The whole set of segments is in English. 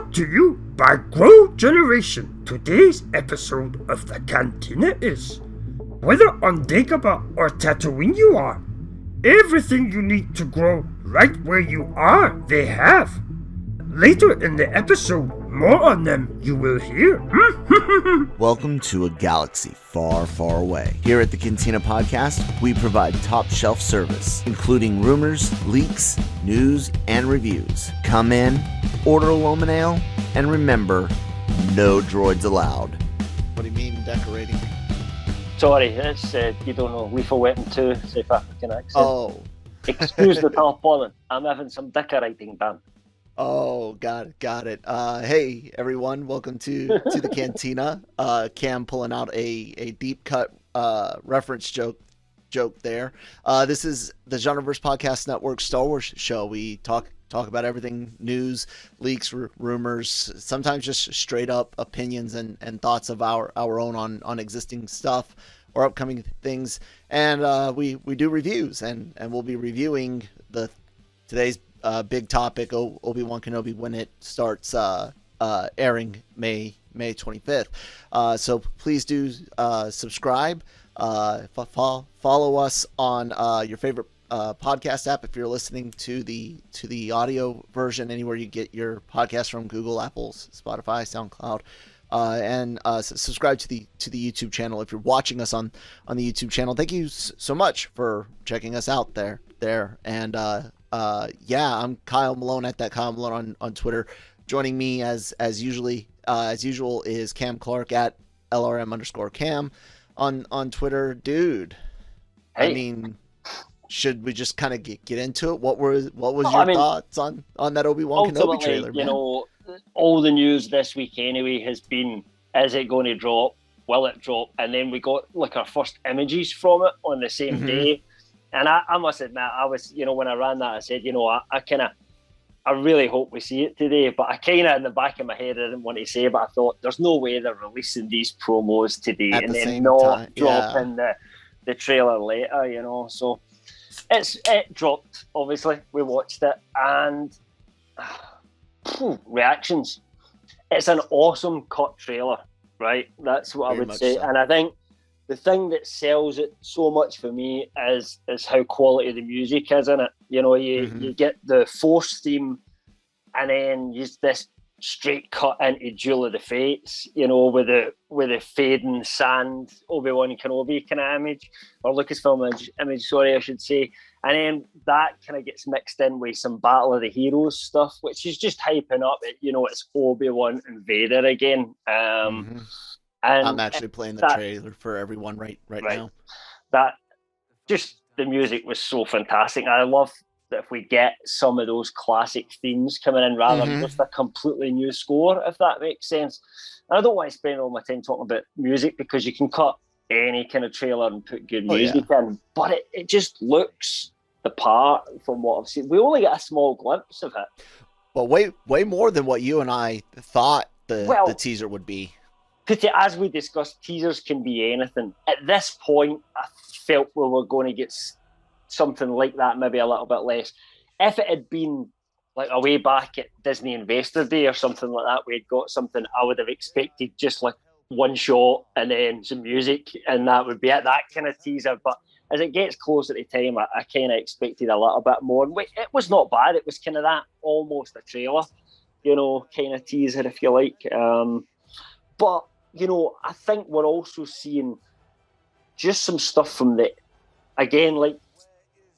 Brought to you by Grow Generation. Today's episode of the Cantina is: whether on Dagobah or Tatooine you are, everything you need to grow right where you are, they have. Later in the episode, more on them you will hear. Welcome to a galaxy far, far away. Here at the Cantina Podcast, we provide top shelf service, including rumors, leaks, news, and reviews. Come in, order a Loman Ale, and remember, no droids allowed. What do you mean decorating? Sorry, it's, you don't know, Lethal Weapon 2, South African accent. Oh. Excuse the tarpaulin, I'm having some decorating done. Oh, got it. Hey, everyone, welcome to the Cantina. Cam pulling out a deep cut reference joke there. This is the GenreVerse Podcast Network Star Wars show. We talk about everything: news, leaks, rumors, sometimes just straight up opinions and thoughts of our own on existing stuff or upcoming things. And we do reviews, and we'll be reviewing today's big topic, Obi-Wan Kenobi, when it starts airing May 25th. So please do subscribe, follow us on your favorite podcast app if you're listening to the audio version, anywhere you get your podcast from: Google, Apple, Spotify, SoundCloud. And subscribe to the YouTube channel if you're watching us on the YouTube channel. Thank you so much for checking us out there. And I'm Kyle Malone at that Kyle Malone on Twitter. Joining me as usual is Cam Clark at LRM_Cam on Twitter. Dude, Hey. I mean, should we just kind of get into it? What was your thoughts on that Obi-Wan Kenobi trailer, man? You know, all the news this week anyway has been: is it going to drop? Will it drop? And then we got like our first images from it on the same day. And I must admit, I was, when I ran that, I said, I really hope we see it today. But I kind of, in the back of my head, I didn't want to say, but I thought, there's no way they're releasing these promos today and then not dropping the trailer later, So it dropped, obviously. We watched it, and reactions. It's an awesome cut trailer, right? That's what I would say. So. And I think the thing that sells it so much for me is how quality the music is in it. You get the Force theme, and then use this straight cut into Duel of the Fates, with the fading sand Obi-Wan Kenobi kind of image, or Lucasfilm image, sorry, I should say. And then that kind of gets mixed in with some Battle of the Heroes stuff, which is just hyping up it. It's Obi-Wan and Vader again. And I'm actually playing the trailer for everyone right now. That just the music was so fantastic. I love that if we get some of those classic themes coming in rather than just a completely new score, if that makes sense. And I don't want to spend all my time talking about music, because you can cut any kind of trailer and put good music in, but it just looks the part from what I've seen. We only get a small glimpse of it. But way more than what you and I thought the teaser would be. As we discussed, teasers can be anything. At this point, I felt we were going to get something like that, maybe a little bit less. If it had been like a way back at Disney Investor Day or something like that, we'd got something, I would have expected just like one shot and then some music, and that would be it, that kind of teaser. But as it gets closer to time, I kind of expected a little bit more. It was not bad. It was kind of that almost a trailer, kind of teaser, if you like. But I think we're also seeing just some stuff from like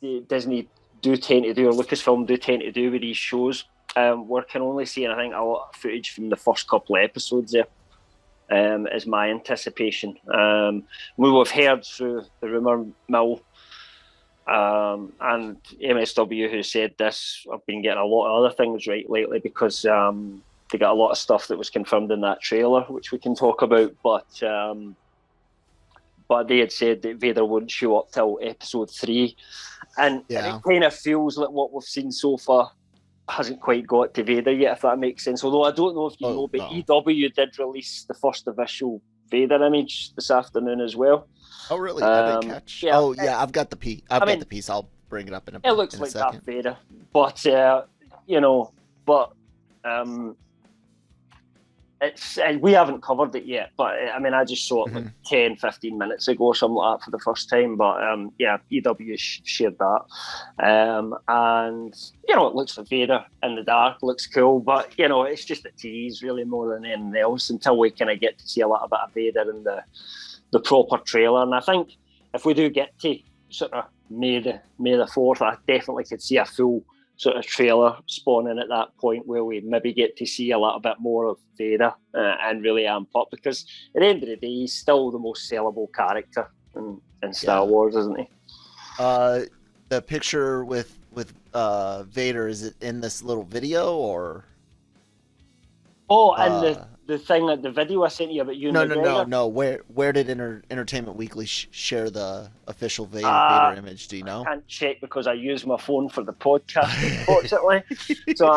the Disney do tend to do, or Lucasfilm do tend to do with these shows. We're can only seeing, I think, a lot of footage from the first couple of episodes there, is my anticipation. We have heard through the rumour mill, and MSW, who said this, I've been getting a lot of other things right lately, because they got a lot of stuff that was confirmed in that trailer, which we can talk about. But they had said that Vader wouldn't show up till episode 3. And it kind of feels like what we've seen so far hasn't quite got to Vader yet, if that makes sense. Although I don't know if you know, but EW did release the first official Vader image this afternoon as well. Oh, really? I didn't catch. I've got the piece. I've got the piece. I'll bring it up in a second. It looks like Darth Vader. But, we haven't covered it yet, but I mean, I just saw it like 10, 15 minutes ago or something like that for the first time. But yeah, EW shared that. And, you know, it looks like Vader in the dark, looks cool. But, you know, it's just a tease really more than anything else until we kind of get to see a little bit of Vader in the proper trailer. And I think if we do get to sort of May the 4th, I definitely could see a full sort of trailer spawning at that point where we maybe get to see a little bit more of Vader and really amp up, because at the end of the day, he's still the most sellable character in Star Wars, isn't he? The picture with Vader, is it in this little video or? Oh, and the thing that the video I sent you about you. No. Where did Entertainment Weekly share the official Vader image? Do you know? I can't check because I use my phone for the podcast, unfortunately. So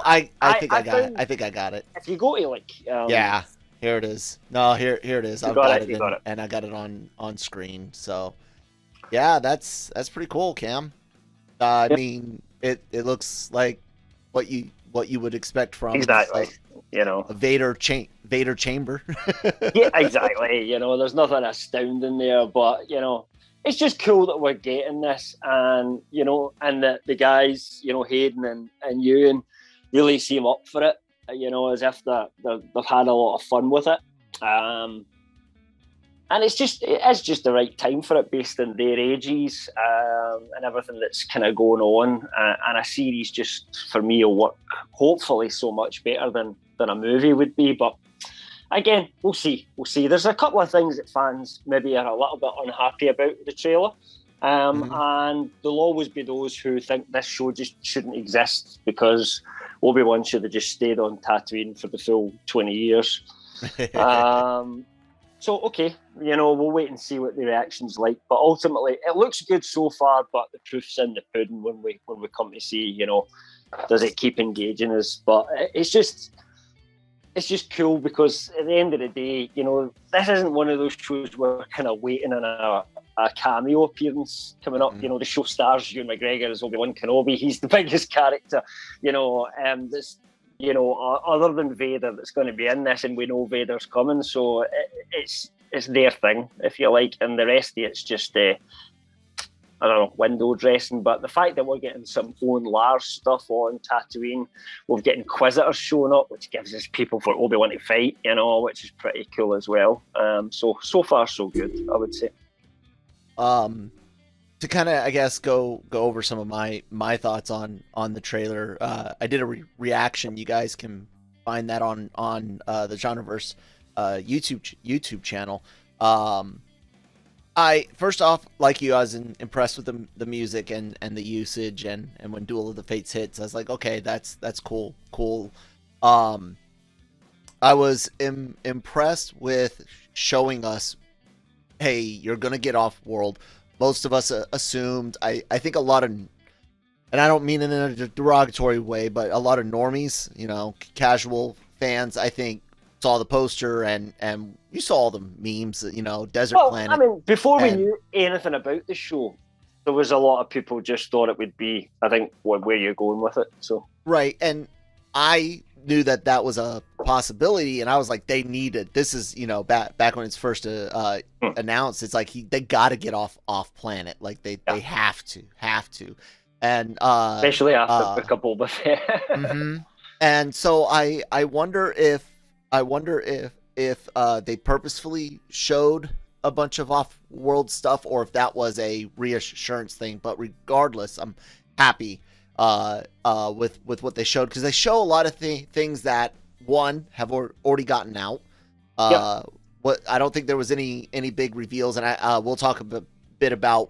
I think I got it. If you go to like, yeah, here it is. No, here it is. I've got it, and I got it on screen. So yeah, that's pretty cool, Cam. I mean, it looks like what you would expect from exactly. You know, a Vader chamber. Yeah, exactly. You know, there's nothing astounding there, but you know, it's just cool that we're getting this, and you know, and that the guys, you know, Hayden and Ewan really seem up for it. You know, as if they've had a lot of fun with it. And it's just the right time for it based on their ages and everything that's kind of going on. And a series just, for me, will work hopefully so much better than a movie would be. But again, we'll see. There's a couple of things that fans maybe are a little bit unhappy about the trailer. And there'll always be those who think this show just shouldn't exist because Obi-Wan should have just stayed on Tatooine for the full 20 years. So, okay, you know, we'll wait and see what the reaction's like. But ultimately, it looks good so far, but the proof's in the pudding when we come to see, you know, does it keep engaging us? But it's just cool because at the end of the day, you know, this isn't one of those shows where we're kind of waiting on a cameo appearance coming up. You know, the show stars Ewan McGregor as Obi-Wan Kenobi. He's the biggest character, you know, this, you know, other than Vader that's going to be in this, and we know Vader's coming, so it's their thing, if you like, and the rest of it's just I don't know, window dressing. But the fact that we're getting some own Lars stuff on Tatooine, we've got Inquisitors showing up, which gives us people for Obi-Wan to fight, you know, which is pretty cool as well. So far so good, I would say. To kind of, I guess, go over some of my thoughts on the trailer. I did a reaction. You guys can find that on the GenreVerse YouTube channel. I first off, like you, I was impressed with the music and the usage, and when Duel of the Fates hits, I was like, okay, that's cool. I was impressed with showing us, hey, you're gonna get off world. Most of us assumed, I think a lot of, and I don't mean it in a derogatory way, but a lot of normies, you know, casual fans, I think, saw the poster and you saw all the memes, you know, Desert Planet. I mean, before we knew anything about the show, there was a lot of people just thought it would be, I think, where you're going with it. So right, and I knew that was a possibility, and I was like, they need it. This is, you know, back when it's first announced, it's like they got to get off planet, like they have to, and especially after a couple of And so I wonder if they purposefully showed a bunch of off-world stuff, or if that was a reassurance thing. But regardless, I'm happy with what they showed, because they show a lot of things that have already gotten out. What I don't think there was any big reveals, and we'll talk a bit about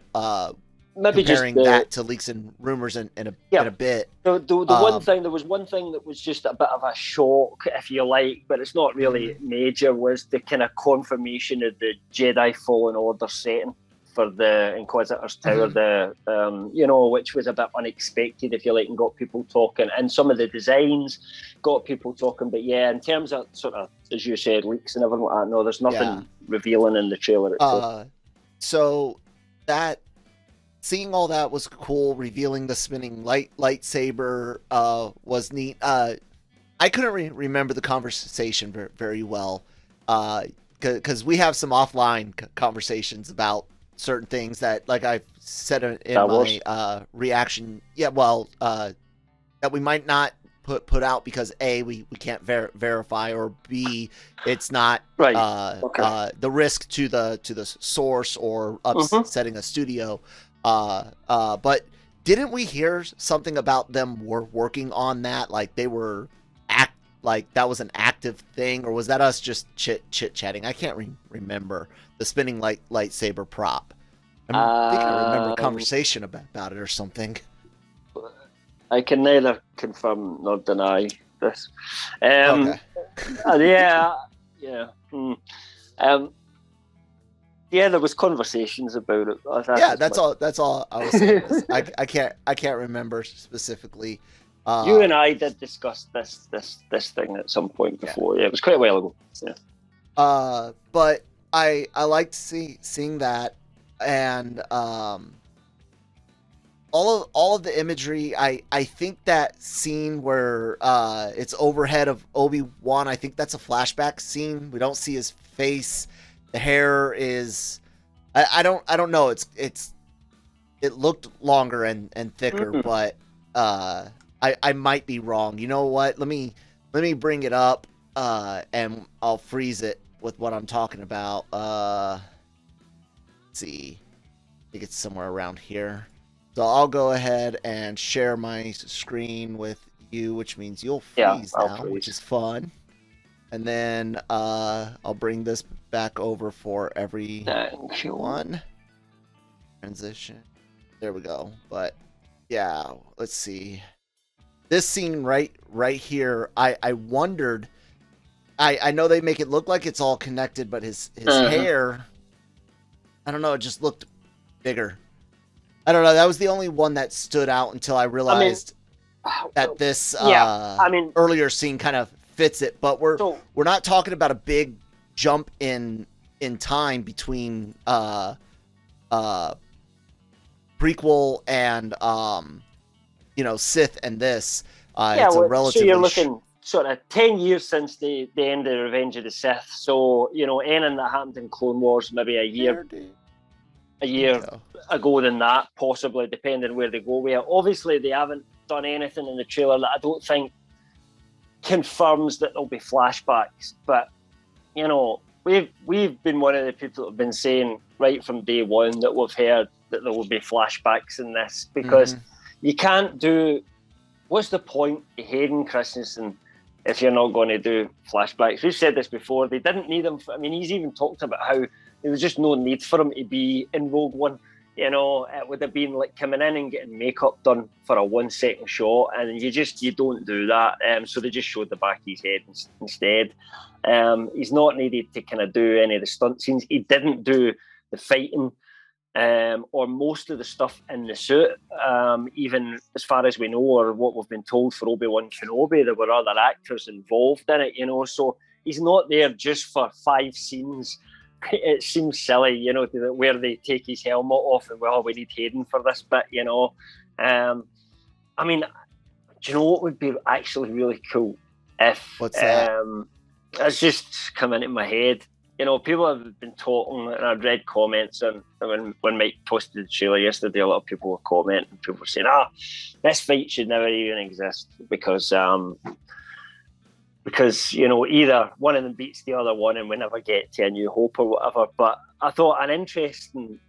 maybe comparing that to leaks and rumors in a bit. The one thing, there was one thing that was just a bit of a shock, if you like, but it's not really major, was the kind of confirmation of the Jedi Fallen Order setting for the Inquisitor's Tower, you know, which was a bit unexpected, if you like, and got people talking. And some of the designs got people talking. But yeah, in terms of sort of, as you said, leaks and everything like that, no, there's nothing revealing in the trailer itself. So that, seeing all that was cool. Revealing the spinning lightsaber was neat. I couldn't remember the conversation very well, because we have some offline conversations about certain things that, like I said in my reaction, that we might not put out because A, we can't verify, or B, it's not the risk to the source or upsetting a studio. But didn't we hear something about them working on that? Like they were like that was an active thing, or was that us just chit-chatting? I can't remember the spinning lightsaber prop. I think I remember a conversation about it or something. I can neither confirm nor deny this. Okay. There was conversations about it. That's all I was saying. I can't remember specifically. You and I did discuss this thing at some point before. Yeah, it was quite a while ago. Yeah. But I liked seeing that, and all of the imagery. I think that scene where it's overhead of Obi-Wan, I think that's a flashback scene. We don't see his face. The hair is I don't know. It looked longer and thicker, but I might be wrong. You know what? Let me bring it up and I'll freeze it with what I'm talking about. Let's see. I think it's somewhere around here. So I'll go ahead and share my screen with you, which means you'll freeze now, which is fun. And then I'll bring this back over for everyone. Transition. There we go. But yeah, let's see. This scene right here, I wondered. I know they make it look like it's all connected, but his hair, I don't know, it just looked bigger. I don't know. That was the only one that stood out until I realized that this earlier scene kind of fits it. But we're not talking about a big jump in time between prequel and Sith and this. It's a relatively so you're looking sort of 10 years since the end of Revenge of the Sith. So anything that happened in Clone Wars, maybe a year ago than that, possibly, depending where they go with it. Obviously, they haven't done anything in the trailer that I don't think confirms that there'll be flashbacks. But we've been one of the people that have been saying right from day one that we've heard that there will be flashbacks in this, because you can't do. What's the point of Hayden Christensen if you're not going to do flashbacks? We've said this before. They didn't need him. He's even talked about how there was just no need for him to be in Rogue One. It would have been like coming in and getting makeup done for a 1 second shot, and you don't do that. So they just showed the back of his head instead. He's not needed to kind of do any of the stunt scenes. He didn't do the fighting or most of the stuff in the suit, even as far as we know, or what we've been told for Obi-Wan Kenobi. There were other actors involved in it, so he's not there just for 5 scenes. It seems silly, where they take his helmet off and, we need Hayden for this bit, do you know what would be actually really cool? If what's that? It's just come into my head. People have been talking, and I've read comments, and when Mike posted the trailer yesterday, a lot of people were commenting. People were saying, this fight should never even exist because either one of them beats the other one and we never get to A New Hope or whatever. But I thought an interesting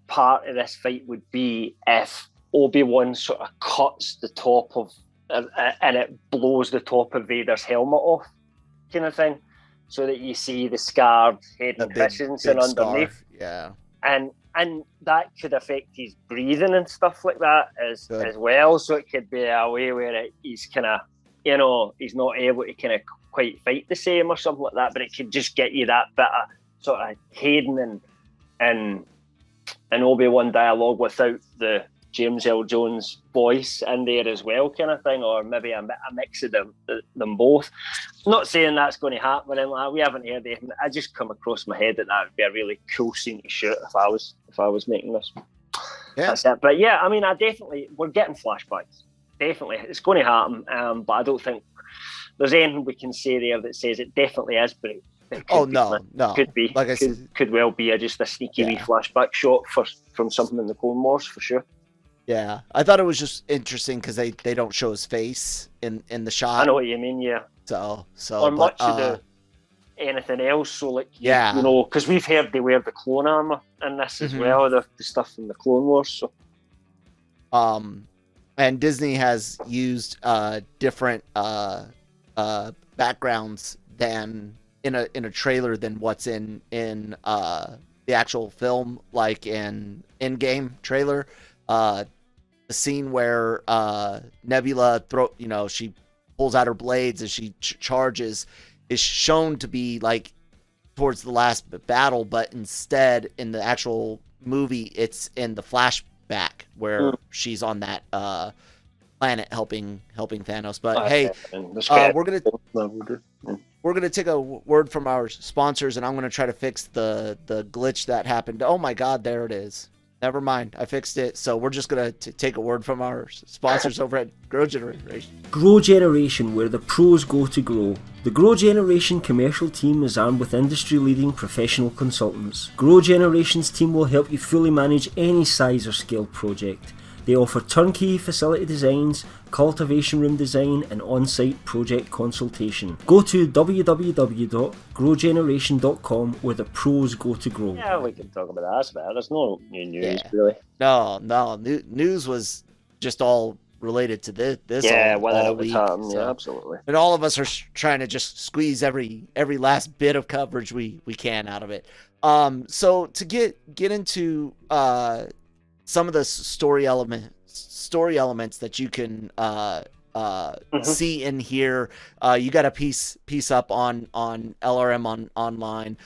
part of this fight would be if Obi-Wan sort of cuts the top of, and it blows the top of Vader's helmet off, kind of thing, so that you see the scarred Hayden Christensen underneath. Yeah. And that could affect his breathing and stuff like that as well. So it could be a way where he's kind of, he's not able to kind of quite fight the same or something like that, but it could just get you that bit of sort of Hayden and Obi-Wan dialogue without the James L. Jones voice in there as well, kind of thing, or maybe a mix of them both. I'm not saying that's going to happen, and we haven't heard anything. I just come across my head that would be a really cool scene to shoot if I was making this. Yeah. That's it. But yeah, we're getting flashbacks. Definitely, it's going to happen, but I don't think there's anything we can say there that says it definitely is, but it no. Could be. Like I said, could well be just a sneaky wee flashback shot from something in the Clone Wars for sure. Yeah, I thought it was just interesting because they don't show his face in the shot. I know what you mean, yeah. So or much of anything else. So like, you know, because we've heard they wear the clone armor in this as well, the stuff from the Clone Wars. So, and Disney has used different backgrounds than in a trailer than what's in the actual film, like in in-game trailer. The scene where Nebula she pulls out her blades as she charges is shown to be like towards the last battle, but instead in the actual movie it's in the flashback where she's on that planet helping Thanos. But hey, we're gonna take a word from our sponsors, and I'm gonna try to fix the glitch that happened. Oh my God, there it is. Never mind, I fixed it. So we're just going to take a word from our sponsors over at Grow Generation. Grow Generation, where the pros go to grow. The Grow Generation commercial team is armed with industry-leading professional consultants. Grow Generation's team will help you fully manage any size or scale project. They offer turnkey facility designs, cultivation room design, and on-site project consultation. Go to www.growgeneration.com where the pros go to grow. Yeah, we can talk about that. There's no new news, really. No. News was just all related to this. All week. Yeah, absolutely. And all of us are trying to just squeeze every last bit of coverage we can out of it. So to get into some of the story elements that you can see in here. You got a piece up on LRM online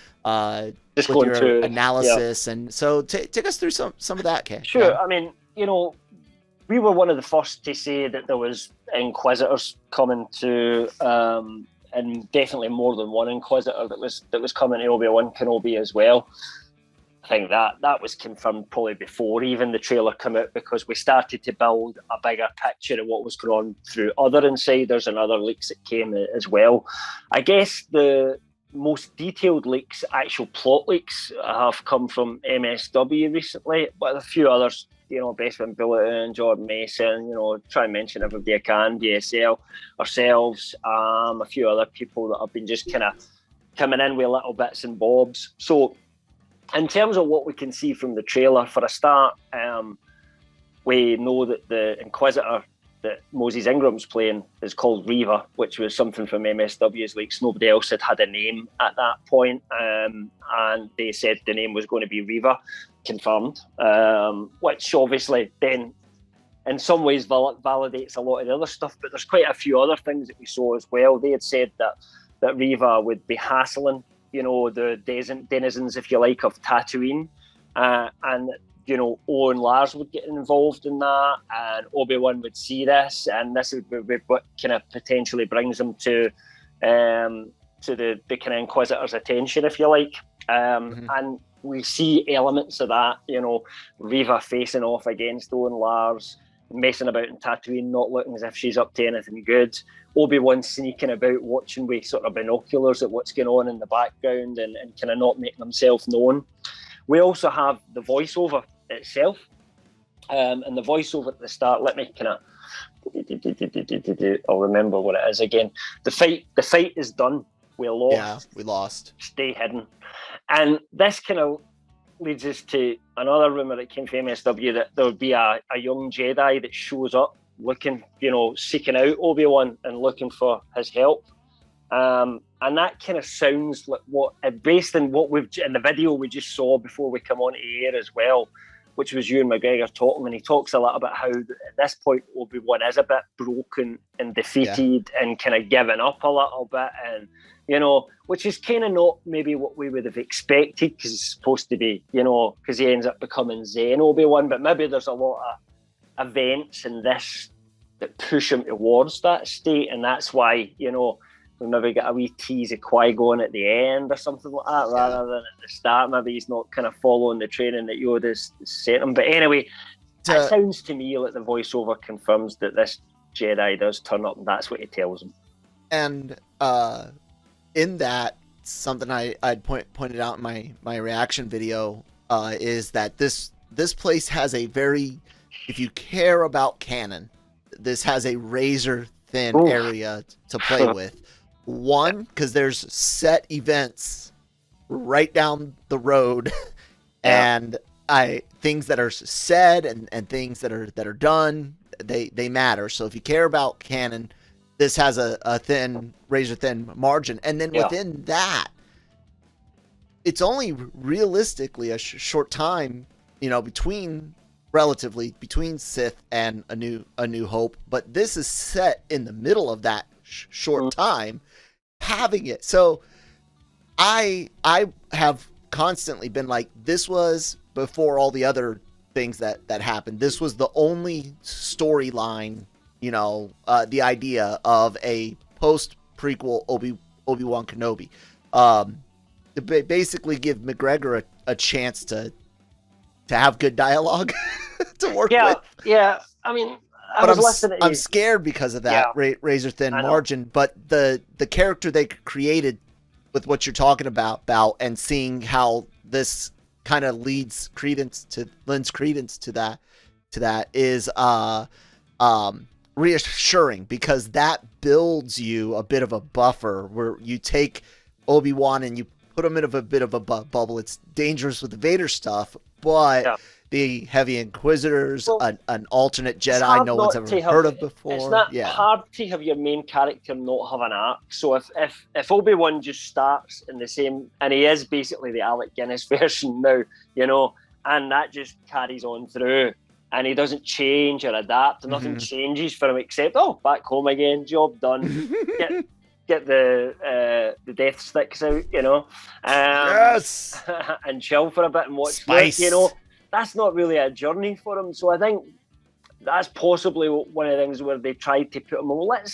just with going your through analysis, and so take us through some of that, Ken. Sure. Yeah. I mean, we were one of the first to say that there was Inquisitors coming to, and definitely more than one Inquisitor that was coming to Obi-Wan Kenobi as well. I think that was confirmed probably before even the trailer came out, because we started to build a bigger picture of what was going on through other insiders and other leaks that came as well. I guess the most detailed leaks, actual plot leaks, have come from MSW recently, but a few others, Bestman Bulletin, Jordan Mason, try and mention everybody I can, BSL, ourselves, a few other people that have been just kind of coming in with little bits and bobs. So, in terms of what we can see from the trailer, for a start, we know that the Inquisitor that Moses Ingram's playing is called Reva, which was something from MSW's leaks. Nobody else had a name at that point, and they said the name was going to be Reva, confirmed, which obviously then in some ways validates a lot of the other stuff, but there's quite a few other things that we saw as well. They had said that Reva would be hassling the denizens, if you like, of Tatooine, and Owen Lars would get involved in that, and Obi-Wan would see this, and this would be what kind of potentially brings him to the kind of Inquisitor's attention, if you like, and we see elements of that, Reva facing off against Owen Lars, messing about in Tatooine, not looking as if she's up to anything good. Obi-Wan sneaking about, watching with sort of binoculars at what's going on in the background and kind of not making himself known. We also have the voiceover itself, and the voiceover at the start, let me kind of, I'll remember what it is again. The fight is done. We lost. Yeah, we lost. Stay hidden. And this kind of leads us to another rumor that came from MSW that there would be a young Jedi that shows up looking, seeking out Obi-Wan and looking for his help. And that kind of sounds like based on what we've in the video we just saw before we come on air as well, which was Ewan McGregor talking, and he talks a lot about how at this point Obi-Wan is a bit broken and defeated and kind of given up a little bit, and which is kind of not maybe what we would have expected, because it's supposed to be, because he ends up becoming Zen Obi-Wan, but maybe there's a lot of events in this that push him towards that state, and that's why, we maybe get a wee tease of Qui-Gon at the end or something like that, rather than at the start. Maybe he's not kind of following the training that Yoda's set him. But anyway, it sounds to me like the voiceover confirms that this Jedi does turn up, and that's what he tells him. And in that, something I'd pointed out in my reaction video is that this place has a very, if you care about canon, this has a razor thin area to play with. One, because there's set events right down the road, and things that are said and things that are done, they matter. So if you care about canon, this has a thin, razor thin margin. And then within that, it's only realistically a short time, between Sith and a New Hope. But this is set in the middle of that short time, having it. So I have constantly been like, this was before all the other things that happened. This was the only storyline, the idea of a post prequel Obi-Wan Kenobi, to basically give McGregor a chance to have good dialogue to work with. Yeah. I mean, I'm scared because of that razor thin margin, but the character they created with what you're talking about, and seeing how this kind of lends credence to that is reassuring, because that builds you a bit of a buffer where you take Obi-Wan and you put him in a bit of a bubble. It's dangerous with the Vader stuff, but the heavy Inquisitors, an alternate Jedi no one's ever heard of before. It's not hard to have your main character not have an arc. So if Obi-Wan just starts in the same, and he is basically the Alec Guinness version now, and that just carries on through, and he doesn't change or adapt, and nothing changes for him except, back home again, job done. Get the death sticks out, yes, and chill for a bit and watch Spice. That's not really a journey for him. So I think that's possibly one of the things where they tried to put him on.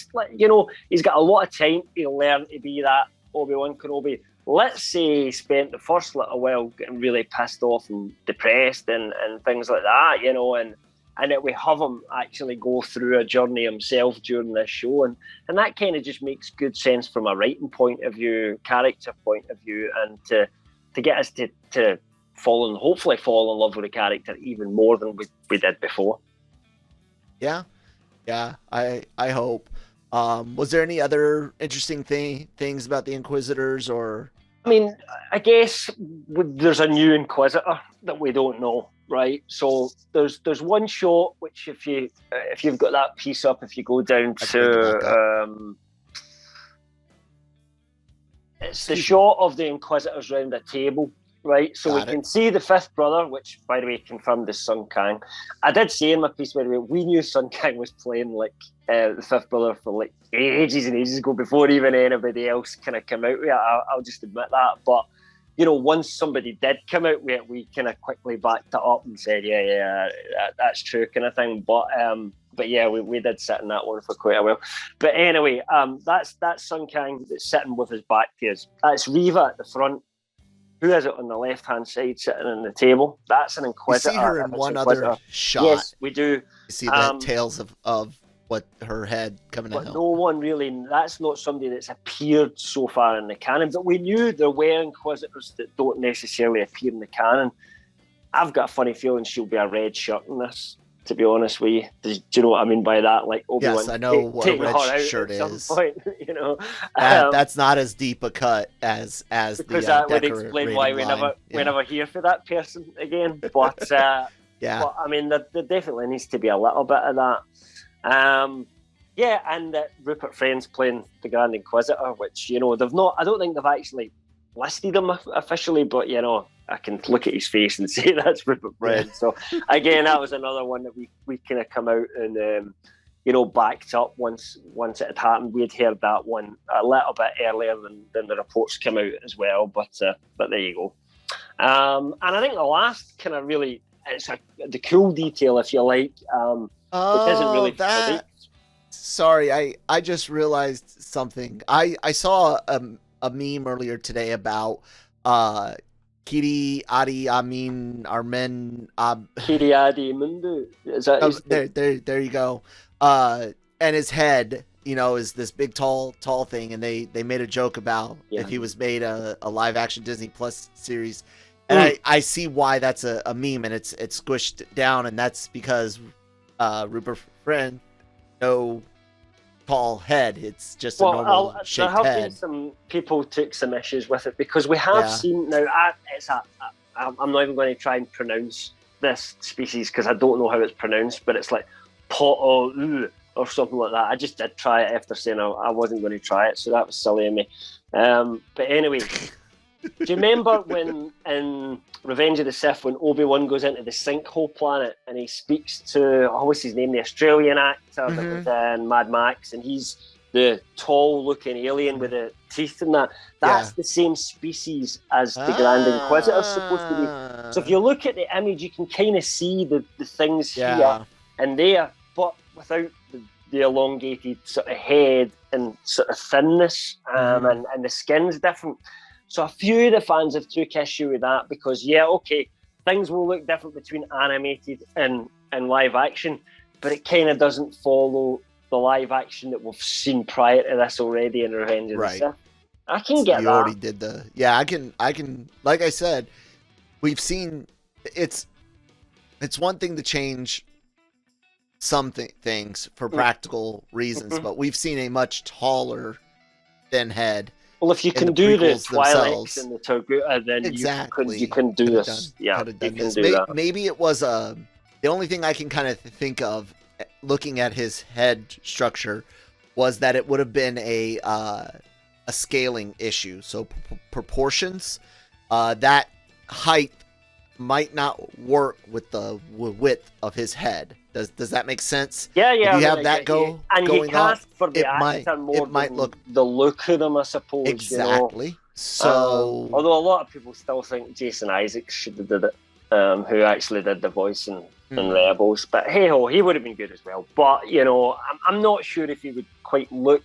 He's got a lot of time to learn to be that Obi-Wan Kenobi. Let's say he spent the first little while getting really pissed off and depressed and things like that, and that we have him actually go through a journey himself during this show. And that kind of just makes good sense from a writing point of view, character point of view, and to get us to hopefully fall in love with the character even more than we did before. Yeah, I hope. Was there any other interesting things about the Inquisitors, or? I mean, I guess there's a new Inquisitor that we don't know, right? So there's one shot which if you've got that piece up, if you go down to it's the shot of the Inquisitors round a table. Right, so we can see the fifth brother, which, by the way, confirmed is Sun Kang. I did say in my piece, by the way, we knew Sun Kang was playing the fifth brother for ages and ages ago, before even anybody else kind of came out with it. I'll just admit that. But once somebody did come out with it, we kind of quickly backed it up and said, that's true, kind of thing. But yeah, we did sit in that one for quite a while. But anyway, that's Sun Kang that's sitting with his back to us. That's Reva at the front. Who is it on the left-hand side sitting on the table? That's an Inquisitor. You see her in one other shot. Yes, we do. You see the tails of what her head coming out. But no one really, that's not somebody that's appeared so far in the canon. But we knew there were Inquisitors that don't necessarily appear in the canon. I've got a funny feeling she'll be a red shirt in this, to be honest with you. Do you know what I mean by that? Like Obi-Wan, yes, I know what a red shirt is. Some point, that's not as deep a cut as because the that would explain why we never hear for that person again. But but I mean, there definitely needs to be a little bit of that. And Rupert Friend's playing the Grand Inquisitor, which they've not. I don't think they've actually listed him officially, but I can look at his face and say that's Rupert Friend. Yeah. So again, that was another one that we kind of come out and backed up once it had happened. We'd heard that one a little bit earlier than the reports came out as well. But there you go. And I think the last kind of really it's the cool detail, if you like. Which isn't really that. Sorry, I just realized something. I saw a meme earlier today about Kiri Adi Amin Armen Kiri Adi Mundu. Is that there you go. And his head is this big tall thing, and they made a joke about if he was made a live action Disney Plus series. And I see why that's a meme, and it's squished down, and that's because Rupert Friend, no tall head. It's just a normal shaped head. There have been some people took some issues with it because we have seen now. I'm not even going to try and pronounce this species because I don't know how it's pronounced, but it's like pot or something like that. I just did try it after saying I wasn't going to try it, so that was silly of me. But anyway. Do you remember when in Revenge of the Sith, when Obi-Wan goes into the sinkhole planet and he speaks to, what's his name, the Australian actor that was in Mad Max, and he's the tall-looking alien with the teeth and that. That's the same species as the Grand Inquisitor is supposed to be. So if you look at the image, you can kind of see the things here and there, but without the elongated sort of head and sort of thinness, and the skin's different. So a few of the fans have took issue with that because, things will look different between animated and live action, but it kind of doesn't follow the live action that we've seen prior to this already in Revenge of the Sith. I can get that. You already did I can, like I said, we've seen, it's one thing to change some things for practical reasons, but we've seen a much taller, thin head. Well, if you can do the Twi'leks and the Torguta, then you can do this. You can do that. Maybe it was the only thing I can kind of think of looking at his head structure was that it would have been a scaling issue. So proportions, that height might not work with the width of his head. Does that make sense? Yeah. If you have that going up, for the it might look the look of them, I suppose. Exactly. So, although a lot of people still think Jason Isaacs should have did it, who actually did the voice in Rebels. But hey ho, he would have been good as well. But I'm not sure if he would quite look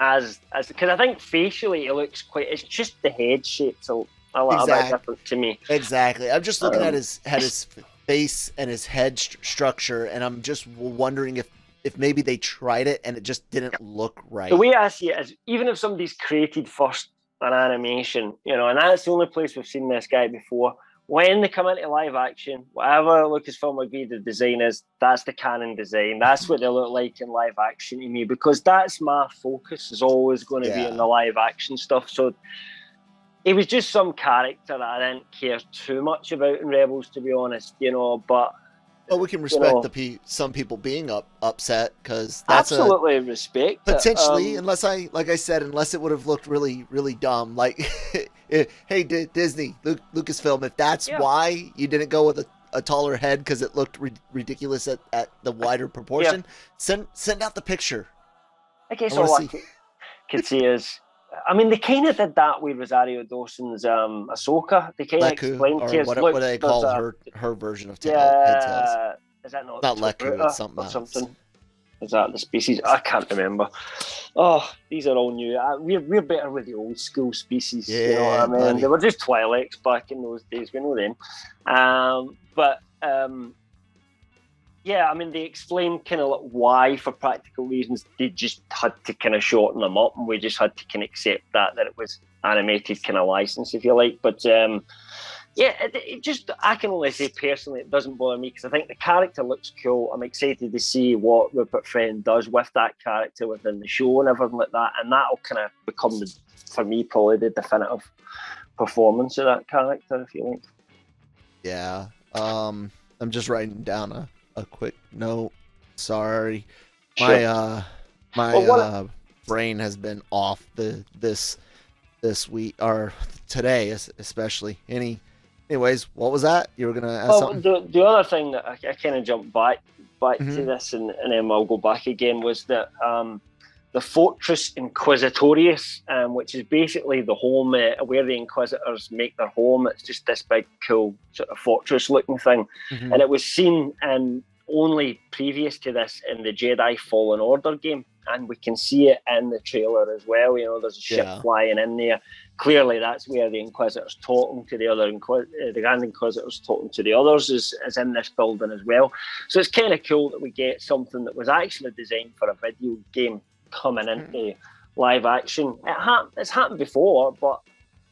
as because I think facially it looks quite. It's just the head shape's a little bit different to me. Exactly. I'm just looking at his face and his head structure, and I'm just wondering if maybe they tried it and it just didn't look right. The way I see it is, even if somebody's created first an animation, and that's the only place we've seen this guy before, when they come into live action, whatever Lucasfilm would be the design is, that's the canon design. That's what they look like in live action to me, because that's my focus is always going to be in the live action stuff. So it was just some character that I didn't care too much about in Rebels, to be honest, but... Well, we can respect some people being upset, because that's absolutely respect potentially, unless it would have looked really, really dumb. Like, hey, Disney, Lucasfilm, if that's why you didn't go with a taller head because it looked ridiculous at the wider proportion, send out the picture. I guess all I could see is... I mean, they kind of did that with Rosario Dawson's Ahsoka. They kind of explained to us, what do they call her version of Tails? Is that not Leku? It's something else. Is that the species? I can't remember. Oh, these are all new. We're better with the old school species. Yeah, you know what I mean? buddy. They were just Twi'leks back in those days. We know them. Yeah, I mean, they explained kind of like why, for practical reasons, they just had to kind of shorten them up, and we just had to kind of accept that it was animated kind of license, if you like. But it just, I can only say personally, it doesn't bother me, because I think the character looks cool. I'm excited to see what Rupert Friend does with that character within the show and everything like that, and that'll kind of become, for me, probably the definitive performance of that character, if you like. Yeah, I'm just writing down a quick note. Sorry, my brain has been off this week, or today especially. Anyways, what was that? You were gonna ask something? The other thing that I kind of jumped back to this, and then I'll go back again, was that the Fortress Inquisitorius, which is basically the home where the Inquisitors make their home. It's just this big, cool sort of fortress-looking thing, and it was seen in only previous to this in the Jedi Fallen Order game, and we can see it in the trailer as well. You know, there's a ship flying in there. Clearly, that's where the Inquisitor's talking to the other the Grand Inquisitor's talking to the others is in this building as well. So it's kind of cool that we get something that was actually designed for a video game coming into live action. It's happened before, but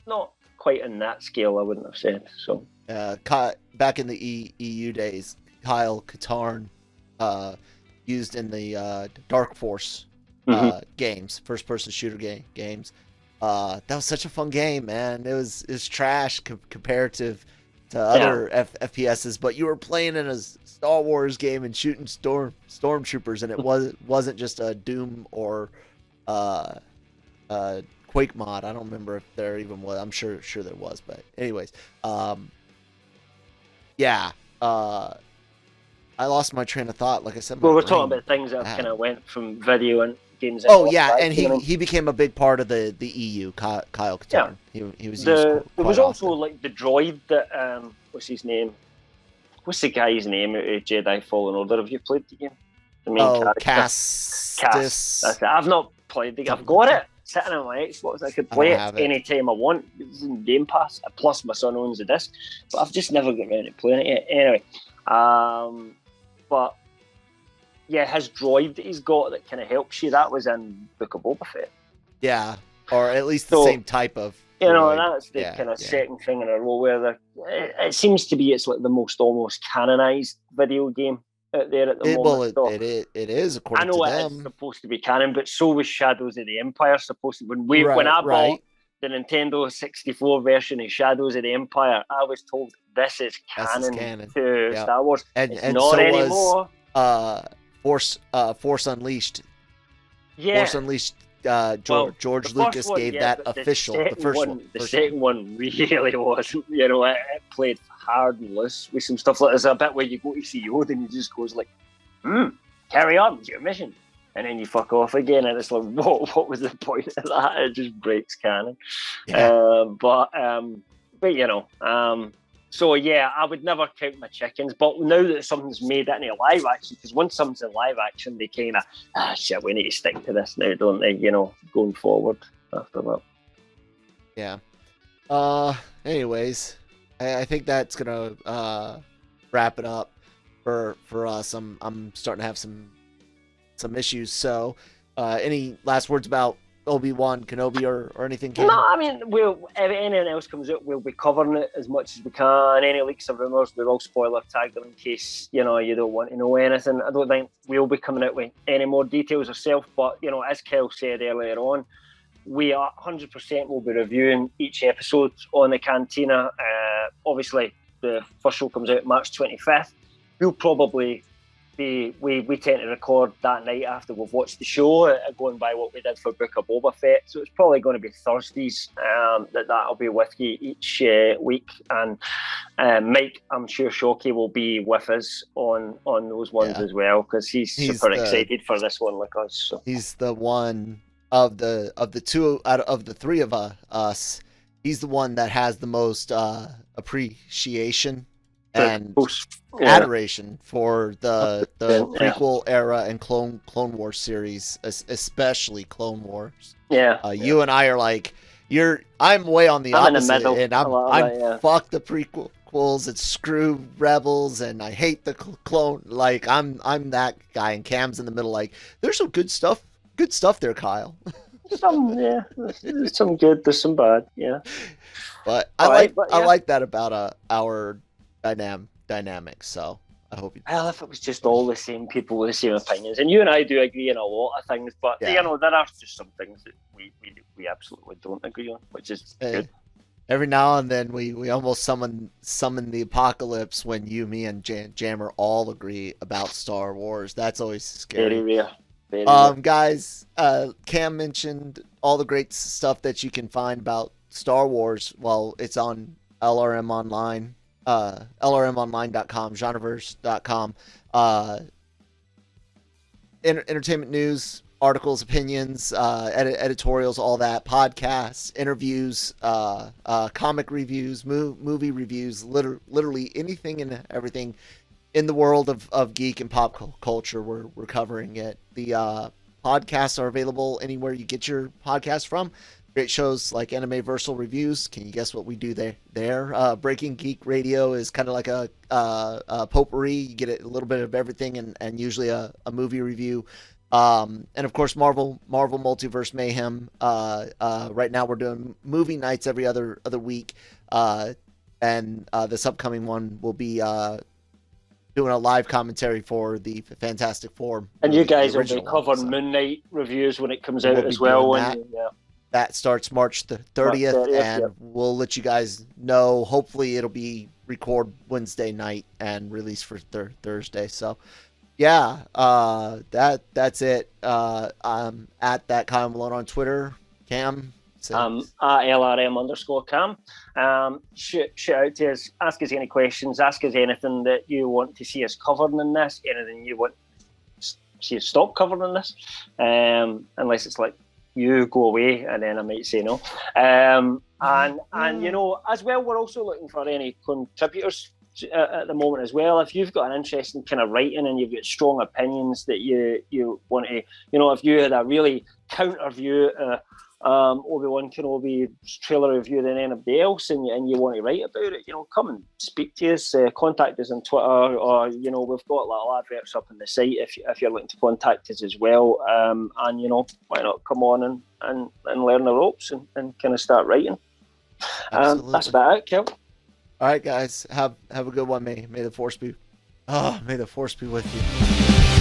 not quite in that scale, I wouldn't have said. So back in the EU days, Kyle Katarn used in the Dark Force games, first-person shooter games. That was such a fun game, man. It was trash comparative to other FPSs, but you were playing in a Star Wars game and shooting stormtroopers, and it wasn't just a Doom or Quake mod. I don't remember if there even was. I'm sure there was, but anyways, I lost my train of thought. Like I said, we're talking about things that kind of went from video and games. And he became a big part of the EU. Kyle Katarn. Yeah. He was. There was also like the droid that what's his name? What's the guy's name at Jedi Fallen Order? Have you played the game? The main character. Cass. That's it. I've not played the game. I've got it sitting on my Xbox. I could play it anytime I want. It's in Game Pass. Plus, my son owns the disc, but I've just never got around to playing it yet. Anyway, but yeah, his droid that he's got that kind of helps you, that was in Book of Boba Fett. Yeah, or at least the same type of. You know, and that's the kind of second thing in a row where it seems to be it's like the most almost canonized video game out there at the moment. Well, it is according to them. I know it's supposed to be canon, but so was Shadows of the Empire supposed to. When I bought the Nintendo 64 version of Shadows of the Empire, I was told this is canon to Star Wars. And not so anymore. Was Force Unleashed. Yeah. Force Unleashed. George Lucas gave that official. The second one really wasn't. You know, it played hard and loose with some stuff like there's a bit where you go to see Yoda and he just goes like, carry on with your mission, and then you fuck off again, and it's like, what was the point of that? It just breaks canon. But you know, so yeah, I would never count my chickens. But now that something's made it into live action, because once something's in live action, they kind of shit, we need to stick to this now, don't they? You know, going forward after that. Yeah. Anyways, I think that's gonna wrap it up for us. I'm starting to have some issues. So, any last words about Obi-Wan Kenobi or anything? No, I mean, if anything else comes out, we'll be covering it as much as we can. Any leaks or rumours, we will spoiler tag them in case, you know, you don't want to know anything. I don't think we'll be coming out with any more details ourselves, but, you know, as Kel said earlier on, we are 100% will be reviewing each episode on the Cantina. Obviously, the first show comes out March 25th. We'll probably we tend to record that night after we've watched the show, going by what we did for Book of Boba Fett. So it's probably going to be Thursdays that'll be with you each week. And Mike, I'm sure Shockey will be with us on those ones as well, because he's super excited for this one like us. So. He's the one of the two out of the three of us. He's the one that has the most appreciation and adoration for the prequel era and Clone Wars series, especially Clone Wars. You and I are like, I'm way on the opposite, and I'm fuck the prequels and screw Rebels, and I hate the clone. Like I'm that guy, and Cam's in the middle. Like there's some good stuff there, Kyle. Some there's some good, there's some bad, But I like that about our dynamic. So I hope. Well, if it was just all the same people with the same opinions, and you and I do agree on a lot of things, but you know there are just some things that we absolutely don't agree on, which is good. Every now and then we almost summon the apocalypse when you, me, and Jammer all agree about Star Wars. That's always scary. Very rare. Guys, Cam mentioned all the great stuff that you can find about Star Wars. Well, it's on LRM Online, LRMonline.com, GenreVerse.com. Entertainment news, articles, opinions, editorials, all that, podcasts, interviews, comic reviews, movie reviews, literally anything and everything in the world of geek and pop culture, we're covering it. The podcasts are available anywhere you get your podcast from. Great shows like GenreVerse reviews. Can you guess what we do there? Breaking Geek Radio is kind of like a potpourri. You get a little bit of everything and usually a movie review. And of course, Marvel Multiverse Mayhem. Right now we're doing movie nights every other week. And this upcoming one will be doing a live commentary for the Fantastic Four. And you guys will be covering Moon Knight reviews when it comes out as well. That starts March the 30th, and we'll let you guys know. Hopefully it'll be record Wednesday night and release for Thursday. So, yeah, that's it. I'm at that Kyle Malone on Twitter. Cam? At LRM_Cam. Shoot out to us. Ask us any questions. Ask us anything that you want to see us covering in this. Anything you want to see us stop covering in this. Unless it's like, you go away, and then I might say no. And you know, as well, we're also looking for any contributors at the moment as well. If you've got an interest in kind of writing and you've got strong opinions that you want to, you know, if you had a really counter view Obi-Wan Kenobi trailer review than anybody else, and you want to write about it, you know, come and speak to us, contact us on Twitter, or, you know, we've got little adverts up on the site if you're looking to contact us as well. And, you know, why not come on and learn the ropes and kind of start writing. That's about it, Kel. All right, guys, have a good one. May the force be with you.